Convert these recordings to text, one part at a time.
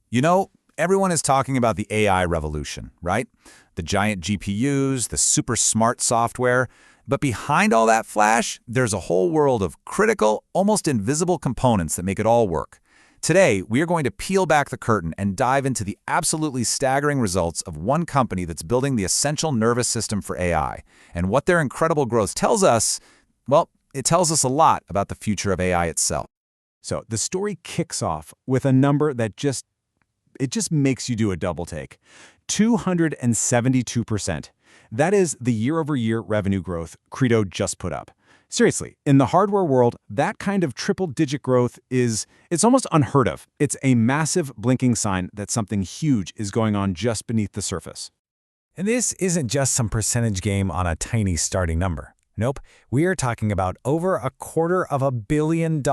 You know, everyone is talking about the AI revolution, right? The giant GPUs, the super smart software. But behind all that flash, there's a whole world of critical, almost invisible components that make it all work. Today, we are going to peel back the curtain and dive into the absolutely staggering results of one company that's building the essential nervous system for AI. And what their incredible growth tells us, well, it tells us a lot about the future of AI itself. So the story kicks off with a number that just makes you do a double take. 272%. That is the year-over-year revenue growth Credo just put up. Seriously, in the hardware world, that kind of triple-digit growth it's almost unheard of. It's a massive blinking sign that something huge is going on just beneath the surface. And this isn't just some percentage game on a tiny starting number. Nope, we are talking about over $250 million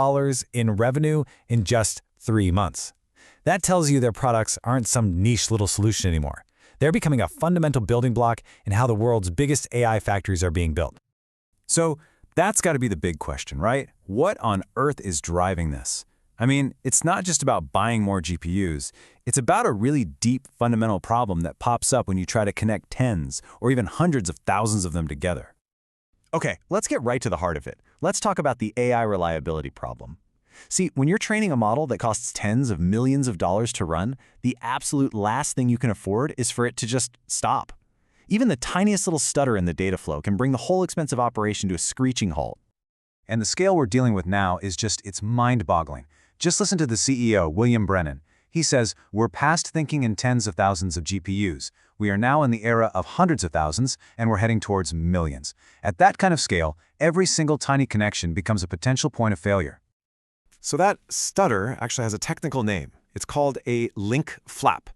in revenue in just 3 months. That tells you their products aren't some niche little solution anymore. They're becoming a fundamental building block in how the world's biggest AI factories are being built. So that's got to be the big question, right? What on earth is driving this? I mean, it's not just about buying more GPUs. It's about a really deep fundamental problem that pops up when you try to connect tens or even hundreds of thousands of them together. Okay, let's get right to the heart of it. Let's talk about the AI reliability problem. See, when you're training a model that costs tens of millions of dollars to run, the absolute last thing you can afford is for it to just stop. Even the tiniest little stutter in the data flow can bring the whole expensive operation to a screeching halt. And the scale we're dealing with now it's mind-boggling. Just listen to the CEO, William Brennan. He says, "We're past thinking in tens of thousands of GPUs. We are now in the era of hundreds of thousands, and we're heading towards millions." At that kind of scale, every single tiny connection becomes a potential point of failure. So that stutter actually has a technical name. It's called a link flap.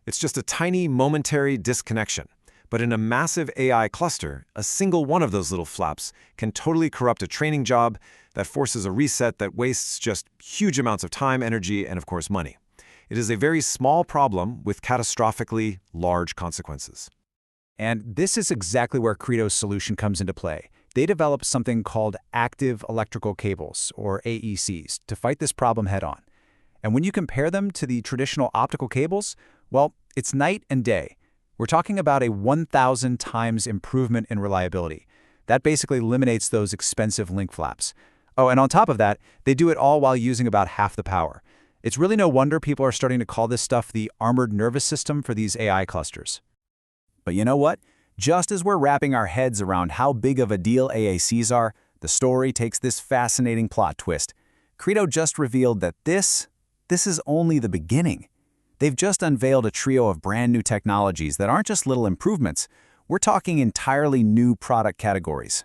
It's just a tiny momentary disconnection. But in a massive AI cluster, a single one of those little flaps can totally corrupt a training job that forces a reset that wastes just huge amounts of time, energy, and of course money. It is a very small problem with catastrophically large consequences. And this is exactly where Credo's solution comes into play. They developed something called active electrical cables, or AECs, to fight this problem head-on. And when you compare them to the traditional optical cables, well, it's night and day. We're talking about a 1,000 times improvement in reliability. That basically eliminates those expensive link flaps. Oh, and on top of that, they do it all while using about half the power. It's really no wonder people are starting to call this stuff the armored nervous system for these AI clusters. But you know what? Just as we're wrapping our heads around how big of a deal AACs are, the story takes this fascinating plot twist. Credo just revealed that this is only the beginning. They've just unveiled a trio of brand new technologies that aren't just little improvements. We're talking entirely new product categories.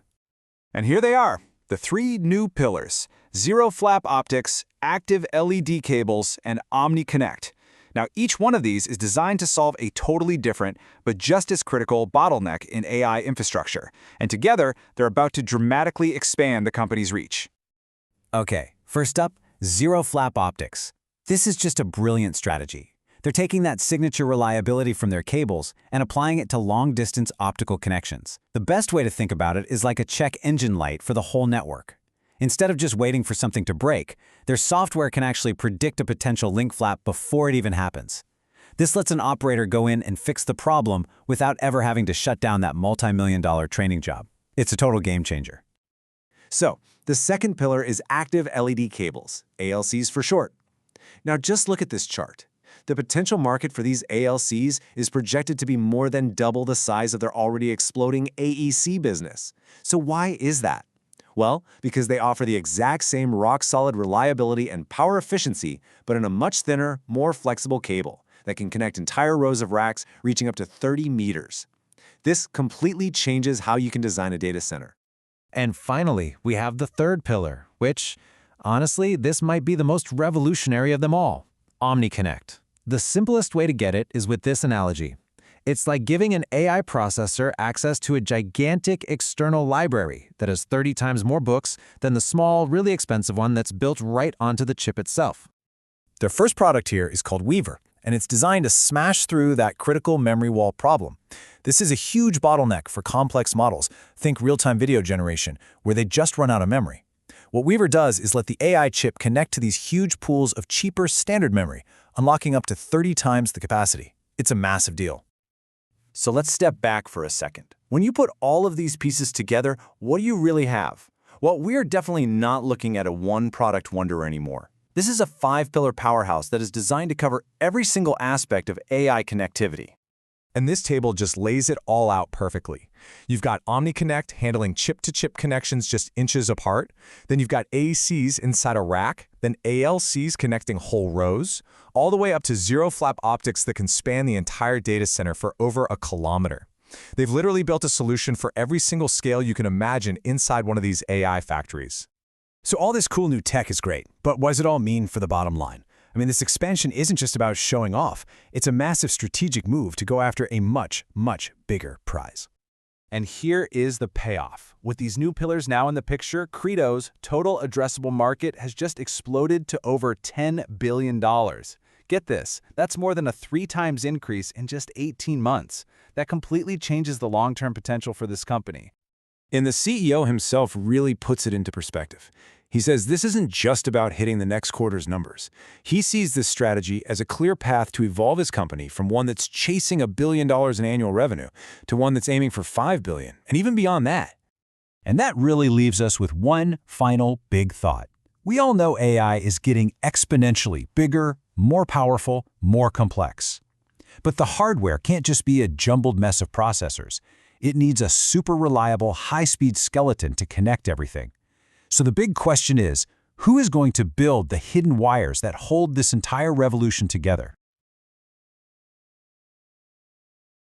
And here they are, the 3 new pillars: zero flap optics, active LED cables, and OmniConnect. Now, each one of these is designed to solve a totally different, but just as critical bottleneck in AI infrastructure. And together, they're about to dramatically expand the company's reach. Okay, first up, zero flap optics. This is just a brilliant strategy. They're taking that signature reliability from their cables and applying it to long-distance optical connections. The best way to think about it is like a check engine light for the whole network. Instead of just waiting for something to break, their software can actually predict a potential link flap before it even happens. This lets an operator go in and fix the problem without ever having to shut down that multi-million-dollar training job. It's a total game changer. So, the second pillar is active LED cables, ALCs for short. Now just look at this chart. The potential market for these ALCs is projected to be more than double the size of their already exploding AEC business. So why is that? Well, because they offer the exact same rock-solid reliability and power efficiency, but in a much thinner, more flexible cable that can connect entire rows of racks reaching up to 30 meters. This completely changes how you can design a data center. And finally, we have the third pillar, which, honestly, this might be the most revolutionary of them all: OmniConnect. The simplest way to get it is with this analogy. It's like giving an AI processor access to a gigantic external library that has 30 times more books than the small, really expensive one that's built right onto the chip itself. Their first product here is called Weaver, and it's designed to smash through that critical memory wall problem. This is a huge bottleneck for complex models. Think real-time video generation, where they just run out of memory. What Weaver does is let the AI chip connect to these huge pools of cheaper standard memory, unlocking up to 30 times the capacity. It's a massive deal. So let's step back for a second. When you put all of these pieces together, what do you really have? Well, we're definitely not looking at a one-product wonder anymore. This is a 5-pillar powerhouse that is designed to cover every single aspect of AI connectivity. And this table just lays it all out perfectly. You've got OmniConnect handling chip-to-chip connections just inches apart. Then you've got AECs inside a rack, then ALCs connecting whole rows, all the way up to zero-flap optics that can span the entire data center for over a kilometer. They've literally built a solution for every single scale you can imagine inside one of these AI factories. So all this cool new tech is great, but what does it all mean for the bottom line? I mean, this expansion isn't just about showing off. It's a massive strategic move to go after a much, much bigger prize. And here is the payoff. With these new pillars now in the picture, Credo's total addressable market has just exploded to over $10 billion. Get this, that's more than a 3x increase in just 18 months. That completely changes the long-term potential for this company. And the CEO himself really puts it into perspective. He says this isn't just about hitting the next quarter's numbers. He sees this strategy as a clear path to evolve his company from one that's chasing $1 billion in annual revenue to one that's aiming for $5 billion, and even beyond that. And that really leaves us with one final big thought. We all know AI is getting exponentially bigger, more powerful, more complex. But the hardware can't just be a jumbled mess of processors. It needs a super reliable, high-speed skeleton to connect everything. So the big question is, who is going to build the hidden wires that hold this entire revolution together?